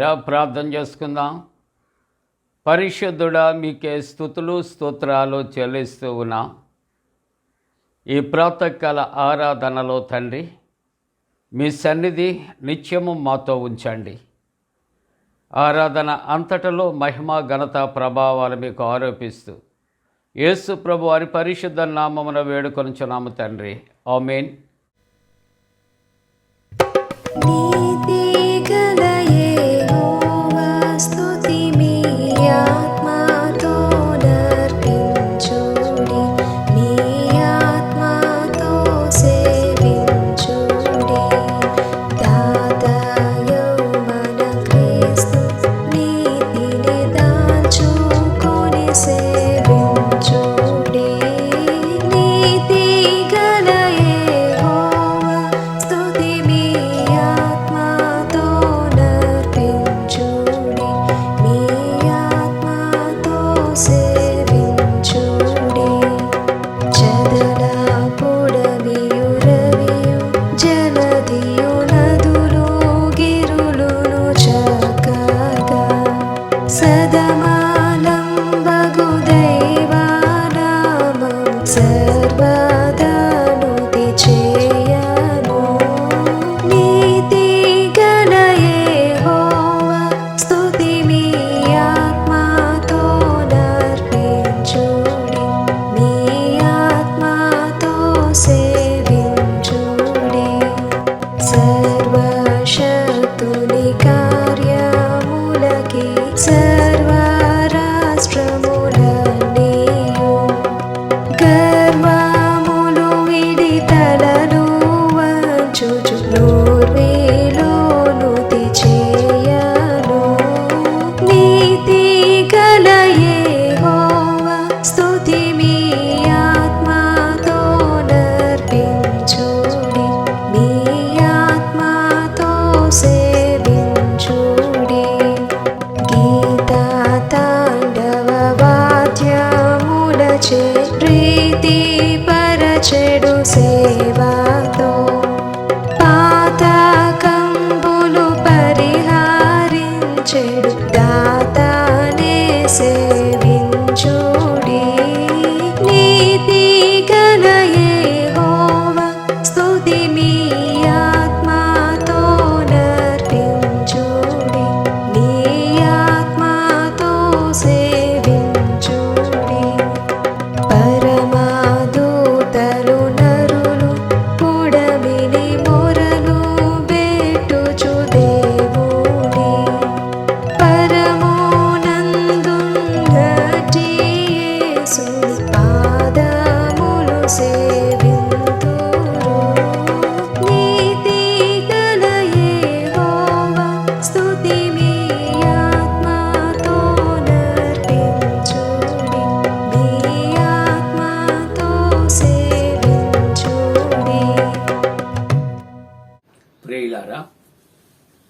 ప్రియులారా, ప్రార్థన చేసుకుందాం. పరిశుద్ధుడా, మీకే స్తుతులు స్తోత్రాలు చెల్లిస్తూ ఉన్నాం. ఈ ప్రాతకాల ఆరాధనలో తండ్రి, మీ సన్నిధి నిత్యము మాతో ఉంచండి. ఆరాధన అంతటలో మహిమ ఘనత ప్రభావాలు మీకు ఆరోపిస్తూ యేసు ప్రభు వారి పరిశుద్ధ నామమున వేడుకొనుచున్నాము తండ్రి. ఆమేన్.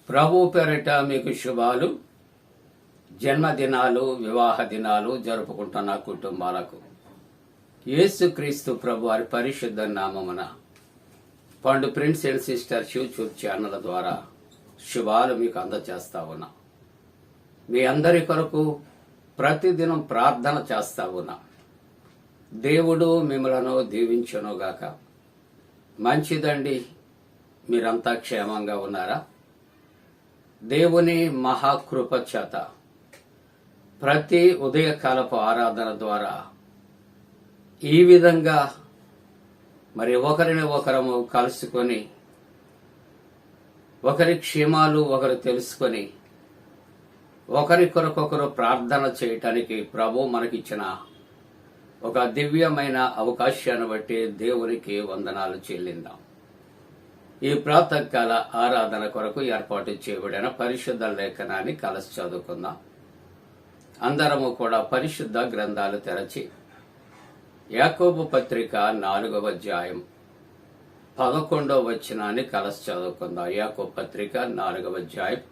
ప్రభు పేరిట మీకు శుభాలు. జన్మదినాలు, వివాహ దినాలు జరుపుకుంటున్న కుటుంబాలకు యేసుక్రీస్తు ప్రభు వారి పరిశుద్ధ నామమున పండు prince and sisters YouTube channel ద్వారా శుభాలు మీకు అందజేస్తా ఉన్నా. మీ అందరి కొరకు ప్రతిదినం ప్రార్థన చేస్తా ఉన్నా. దేవుడు మిమ్మలను దీవించునుగాక. మంచిదండి, మీరంతా క్షేమంగా ఉన్నారా? దేవుని మహాకృప చేత ప్రతి ఉదయకాలపు ఆరాధన ద్వారా ఈ విధంగా మరి ఒకరిని ఒకరము కలుసుకొని ఒకరి క్షేమాలు ఒకరు తెలుసుకొని ఒకరి కొరకొకరు ప్రార్థన చేయటానికి ప్రభు మనకిచ్చిన ఒక దివ్యమైన అవకాశాన్ని బట్టి దేవునికి వందనాలు చెల్లిందాం. ఈ ప్రాతకాల ఆరాధన కొరకు ఏర్పాటు చేయబడిన పరిశుద్ధ లేఖనాన్ని కలిసి చదువుకుందాం. అందరము కూడా పరిశుద్ధ గ్రంథాలు తెరచి యాకోబు పత్రిక 4వ అధ్యాయం 11వ వచనాన్ని కలిసి చదువుకుందాం. యాకోబు పత్రిక 4వ అధ్యాయం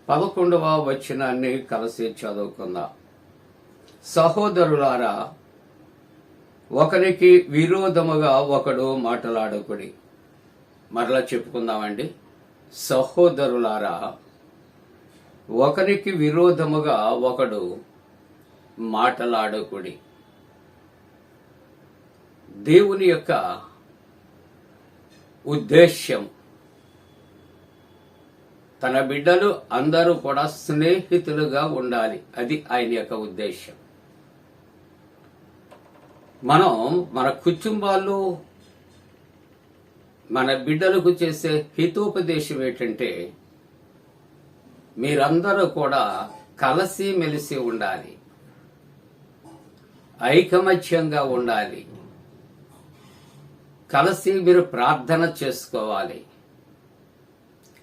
11వ వచనాన్ని కలిసి చదువుకుందాం. సహోదరులారా, ఒకరికి విరోధముగా ఒకడు మాటలాడకుడి. మరలా చెప్పుకుందామండి. సహోదరులారా, ఒకరికి విరోధముగా ఒకడు మాటలాడకుడి. దేవుని యొక్క ఉద్దేశ్యం తన బిడ్డలు అందరూ కూడా స్నేహితులుగా ఉండాలి. అది ఆయన యొక్క ఉద్దేశం. మనం మన కుటుంబాల్లో మన బిడ్డలకు చేసే హితోపదేశం ఏంటంటే, మీరందరూ కూడా కలిసి మెలిసి ఉండాలి, ఐకమత్యంగా ఉండాలి, కలిసి మీరు ప్రార్థన చేసుకోవాలి,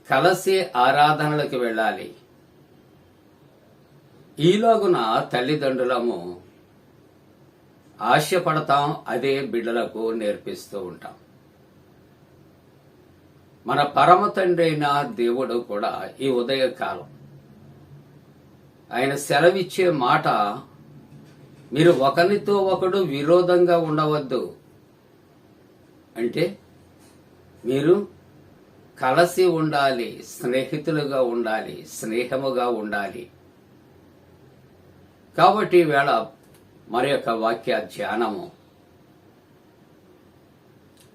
కలిసి ఆరాధనలకు వెళ్ళాలి. ఈలోగున తల్లిదండ్రులము ఆశపడతాం, అదే బిడ్డలకు నేర్పిస్తూ ఉంటాం. మన పరమ తండ్రి అయిన దేవుడు కూడా ఈ ఉదయకాలం ఆయన సెలవిచ్చే మాట, మీరు ఒకరితో ఒకడు విరోధంగా ఉండవద్దు అంటే మీరు కలిసి ఉండాలి, స్నేహితులుగా ఉండాలి, స్నేహముగా ఉండాలి. కాబట్టి ఈవేళ మరి యొక్క వాక్య ధ్యానము,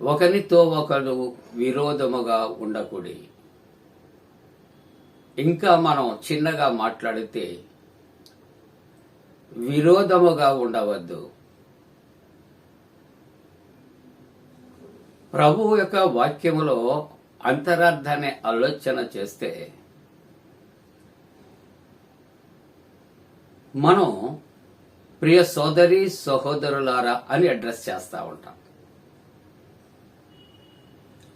ఒకరితో ఒకరు విరోధముగా ఉండకూడి. ఇంకా మనం చిన్నగా మాట్లాడితే విరోధముగా ఉండవద్దు. ప్రభువు యొక్క వాక్యములో అంతరార్థాన్ని ఆలోచన చేస్తే మనం ప్రియ సోదరి సహోదరులారా అని అడ్రస్ చేస్తూ ఉంటాం.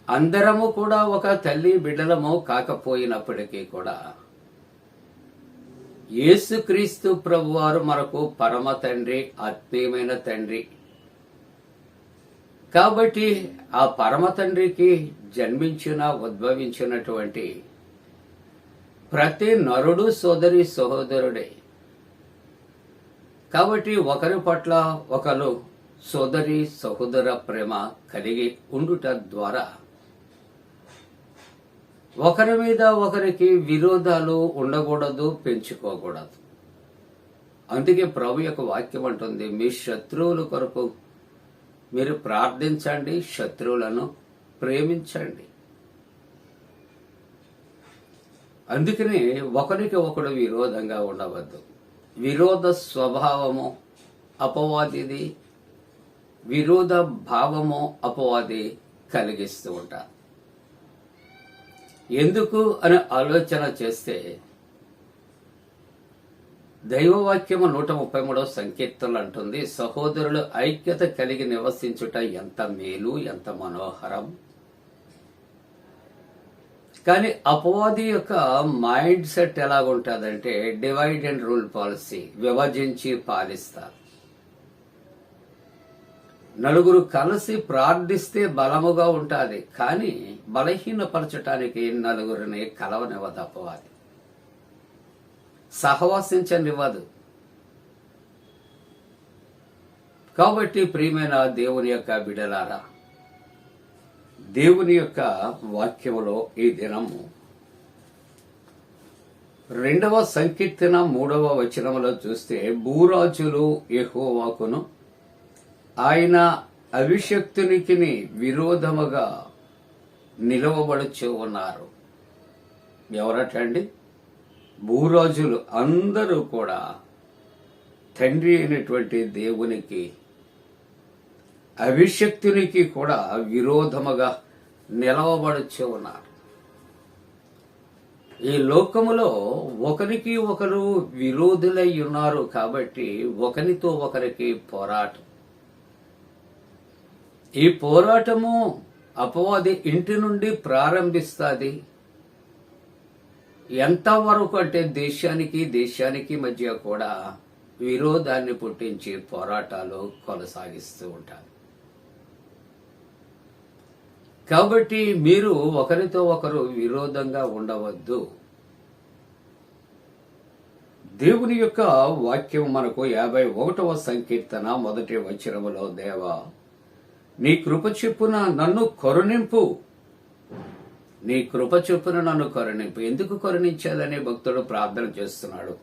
అందరము కూడా ఒక తల్లి బిడ్డలము కాకపోయినప్పటికీ కూడా యేసుక్రీస్తు ప్రభువారు మనకు పరమ తండ్రి, ఆత్మీయమైన తండ్రి. కాబట్టి ఆ పరమ తండ్రికి ఉద్భవించినటువంటి ప్రతి నరుడు సోదరి సహోదరుడే. కాబట్టి ఒకరి పట్ల ఒకరు సోదరి సహోదర ప్రేమ కలిగి ఉండుట ద్వారా ఒకరి మీద ఒకరికి విరోధాలు ఉండకూడదు, పెంచుకోకూడదు. అందుకే ప్రభు యొక్క వాక్యం అంటుంది, మీ శత్రువుల కొరకు మీరు ప్రార్థించండి, శత్రువులను ప్రేమించండి. అందుకని ఒకరికి ఒకడు విరోధంగా ఉండవద్దు. విరోధ స్వభావము అపవాదిది, విరోధ భావము అపవాది కలిగిస్తూ ఉంటారు. ఎందుకు అని ఆలోచన చేస్తే దైవవాక్యము 133వ సంకీర్తనలు అంటుంది, సహోదరులు ఐక్యత కలిగి నివసించుట ఎంత మేలు, ఎంత మనోహరం. కానీ అపవాది యొక్క మైండ్ సెట్ ఎలాగుంటుందంటే డివైడ్ అండ్ రూల్ పాలసీ, విభజించి పాలిస్తారు. నలుగురు కలిసి ప్రార్థిస్తే బలముగా ఉంటుంది, కానీ బలహీనపరచటానికి నలుగురిని కలవనివ్వదు అపవాది, సహవాసించనివ్వదు. కాబట్టి ప్రియమైన దేవుని యొక్క బిడలారా, దేవుని యొక్క వాక్యములో ఈ దినము 2వ సంకీర్తన 3వ వచనములో చూస్తే, భూరాజులు యెహోవాకును ఆయన అభిషక్తునికి విరోధముగా నిలవబడుచు ఉన్నారు. ఎవరటండి? భూరాజులు అందరూ కూడా తండ్రి అయినటువంటి దేవునికి, అభిషక్తునికి కూడా విరోధముగా నిలవబడుచు ఉన్నారు. ఈ లోకములో ఒకరికి ఒకరు విరోధులై ఉన్నారు. కాబట్టి ఒకరితో ఒకరికి పోరాటం. ఈ పోరాటము అపవాది ఇంటి నుండి ప్రారంభిస్తుంది. ఎంతవరకు అంటే దేశానికి మధ్య కూడా విరోధాన్ని పుట్టించి పోరాటాలు కొనసాగిస్తూ ఉంటారు. కాబట్టి మీరు ఒకరితో ఒకరు విరోధంగా ఉండవద్దు. దేవుని యొక్క వాక్యం మనకు 51వ సంకీర్తన 1వ వచనములో, దేవా నీ కృప చొప్పున నన్ను కరుణింపు, నీ కృప చొప్పున నన్ను కరుణింపు. ఎందుకు కరుణించాలని భక్తుడు ప్రార్థన చేస్తున్నాడు.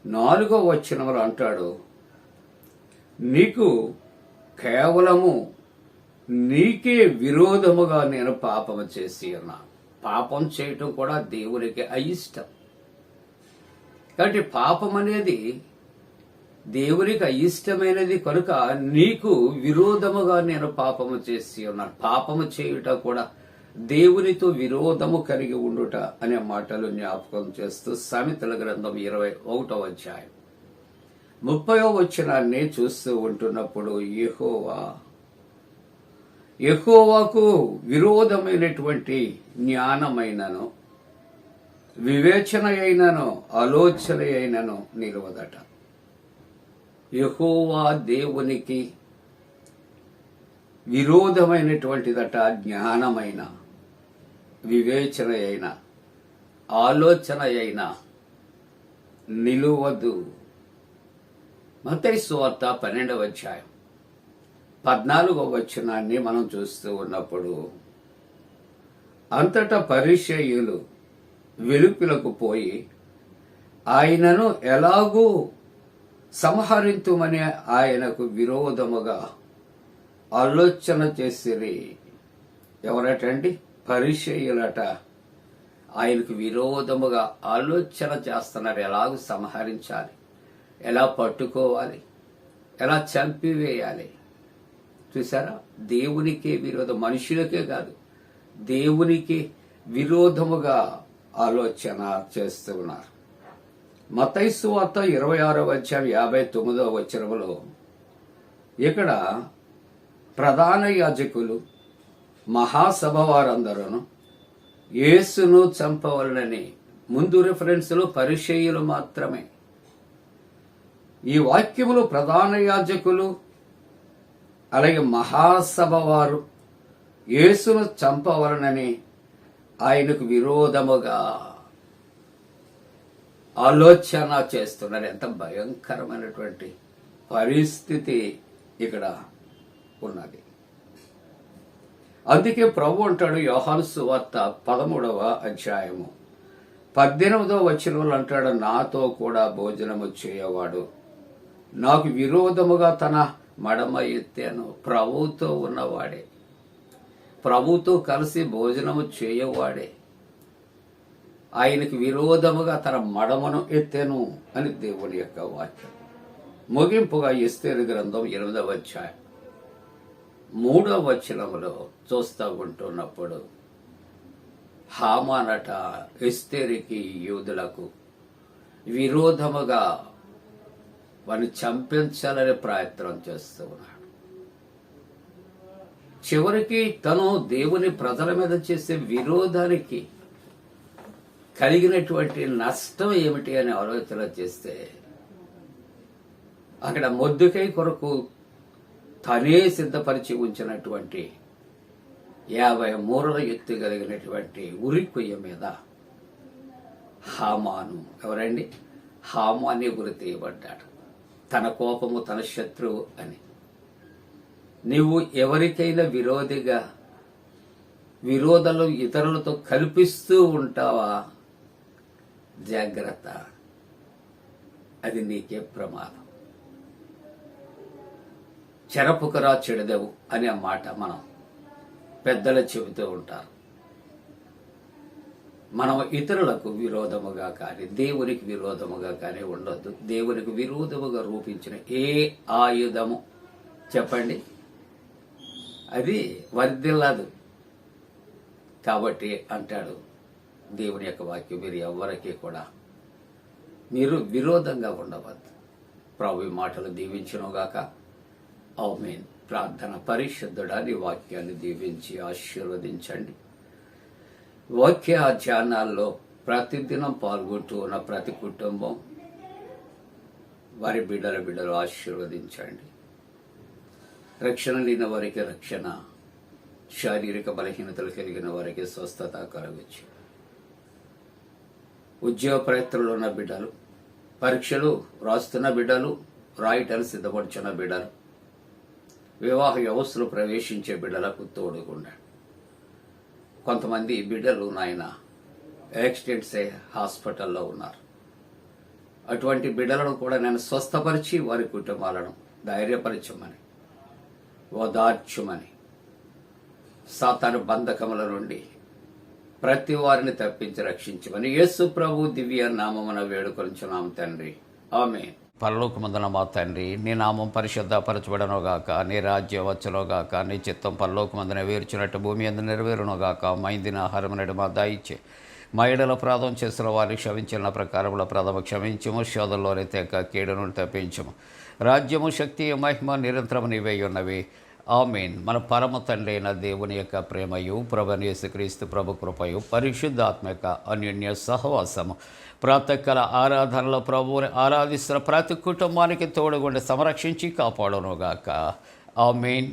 4వ వచనంలో అంటాడు, నీకు కేవలము నీకే విరోధముగా నేను పాపము చేసి ఉన్నా. పాపం చేయటం కూడా దేవునికి అయిష్టం. కాబట్టి పాపం అనేది దేవునికి అయిష్టమైనది కనుక నీకు విరోధముగా నేను పాపము చేసి ఉన్నాను. పాపము చేయుట కూడా దేవునితో విరోధము కలిగి ఉండుట అనే మాటలు జ్ఞాపకం చేస్తూ సామెతల గ్రంథం 21వ అధ్యాయం 30వ వచనాన్ని చూస్తూ ఉంటున్నప్పుడు, యెహోవాకు విరోధమైనటువంటి జ్ఞానమైనను వివేచన అయినను ఆలోచన అయినను నిలవదట. యెహోవా దేవునికి విరోధమైనటువంటిదట జ్ఞానమైన, వివేచన అయిన, ఆలోచన అయిన నిలువదు. మత్తయి సువార్త 12వ అధ్యాయం 14వ వచనాన్ని మనం చూస్తూ ఉన్నప్పుడు, అంతటా పరిసయ్యులు వెలుపులకు పోయి ఆయనను ఎలాగూ సంహరింతుమని ఆయనకు విరోధముగా ఆలోచన చేసిరి. ఎవరటండి? పరిసయ్యులట. ఆయనకు విరోధముగా ఆలోచన చేస్తున్నారు. ఎలాగూ సంహరించాలి, ఎలా పట్టుకోవాలి, ఎలా చంపివేయాలి. చూసారా? దేవునికే విరోధం, మనుషులకే కాదు దేవునికి విరోధముగా ఆలోచన చేస్తున్నారు. మత్తయి సువార్త 26వ అధ్యాయం 59వ వచనములో ఇక్కడ ప్రధాన యాజకులు మహాసభ వారందరూ యేసును చంపవలనని, ముందు రిఫరెన్స్లో పరిసయ్యులు మాత్రమే. ఈ వాక్యములు ప్రధాన యాజకులు అలాగే మహాసభ వారు యేసును చంపవలనని ఆయనకు విరోధముగా ఆలోచన చేస్తున్నారు. ఎంత భయంకరమైనటువంటి పరిస్థితి ఇక్కడ ఉన్నది. అందుకే ప్రభు అంటాడు, యోహాను సువార్త 13వ అధ్యాయము 18వ వచనంలో అంటాడు, నాతో కూడా భోజనము చేయవాడు నాకు విరోధముగా తన మడమ ఎత్తాను. ప్రభువుతో ఉన్నవాడే, ప్రభుతో కలిసి భోజనము చేయవాడే ఆయనకు విరోధముగా తన మడమను ఎత్తెను అని దేవుని యొక్క వాక్యం. ముగింపుగా ఎస్తేరు గ్రంథం 8వ అధ్యాయం 3వ వచనములో చూస్తూ ఉంటున్నప్పుడు, హామానట ఎస్తేరుకి యూదులకు విరోధముగా వారిని చంపించాలని ప్రయత్నం చేస్తూ ఉన్నాడు. చివరికి తను దేవుని ప్రజల మీద చేసే విరోధానికి కలిగినటువంటి నష్టం ఏమిటి అని ఆలోచన చేస్తే, అక్కడ మొర్దెకై కొరకు తనే సిద్ధపరిచి ఉంచినటువంటి 50 మూరల ఎత్తు కలిగినటువంటి ఉరి కొయ్య మీద హామాను, ఎవరండి? హామాని గురి తీయబడ్డాడు. తన కోపము తన శత్రువు అని. నీవు ఎవరికైనా విరోధిగా విరోధాలు ఇతరులతో కల్పిస్తూ ఉంటావా? జాగ్రత్త, అది నీకే ప్రమాదం. చెరపుకరా చెడదెవు అనే మాట మనం పెద్దలు చెబుతూ ఉంటారు. మనం ఇతరులకు విరోధముగా కానీ దేవునికి విరోధముగా కానీ ఉండొద్దు. దేవునికి విరోధముగా రూపించిన ఏ ఆయుధము చెప్పండి, అది వర్ధిల్లదు. కాబట్టి అంటాడు దేవుని యొక్క వాక్యం, మీరు ఎవరికి కూడా మీరు విరోధంగా ఉండవద్దు. ప్రభు మాటలు దీవించునుగాక. ఆమేన్. ప్రార్థన. పరిశుద్ధుడా, నీ వాక్యాన్ని దీవించి ఆశీర్వదించండి. వాక్య ధ్యానాల్లో ప్రతిదినం పాల్గొంటూ ఉన్న ప్రతి కుటుంబం, వారి బిడ్డలు ఆశీర్వదించండి. రక్షణ లేని వారికి రక్షణ, శారీరక బలహీనతలు కలిగిన వారికి స్వస్థత కలగచ్చు. ఉద్యోగ ప్రయత్నంలో ఉన్న బిడ్డలు, పరీక్షలు రాస్తున్న బిడ్డలు, రాయటాలు సిద్ధపడుచున్న బిడ్డలు, వివాహ వ్యవస్థలో ప్రవేశించే బిడ్డలకు తోడుకుండా కొంతమంది బిడ్డలు నాయన యాక్సిడెంట్స్ అయ్యి హాస్పిటల్లో ఉన్నారు. అటువంటి బిడ్డలను కూడా నేను స్వస్థపరిచి వారి కుటుంబాలను ధైర్యపరచమని, ఓదార్చుమని, సాతాను బంధకముల నుండి ప్రతి వారిని తప్పించి రక్షించమని యేసు ప్రభు దివ్య నామమున వేడుకొంచున్నాం తండ్రి. ఆమేన్. పరలోకమందున మా తండ్రి, నీ నామం పరిశుద్ధపరచబడనుగాక, నీ రాజ్యం వచ్చునుగాక, నీ చిత్తం పరలోకమందున వేర్చినట్టు భూమి అందు నెరవేరునుగాక. మా ఇందిన ఆహారం నేడు మా దాయిచ్చే, మా ఎడల ప్రాధం చేసిన వారిని క్షమించిన ప్రకారముల ప్రథమ క్షమించము, శోధంలోని తెక్క కీడు నుండి తప్పించము. రాజ్యము, శక్తి, మహిమ నిరంతరము నీవే ఉన్నవి. ఆమేన్. మన పరమ తండ్రి అయిన దేవుని యొక్క ప్రేమయు, ప్రభువైన యేసుక్రీస్తు ప్రభు కృపయు, పరిశుద్ధాత్మక అన్యోన్య సహవాసము, ప్రాతకాల ఆరాధనలో ప్రభువుని ఆరాధిస్తున్న ప్రతి కుటుంబానికి తోడుగుండి సంరక్షించి కాపాడునుగాక. ఆమేన్.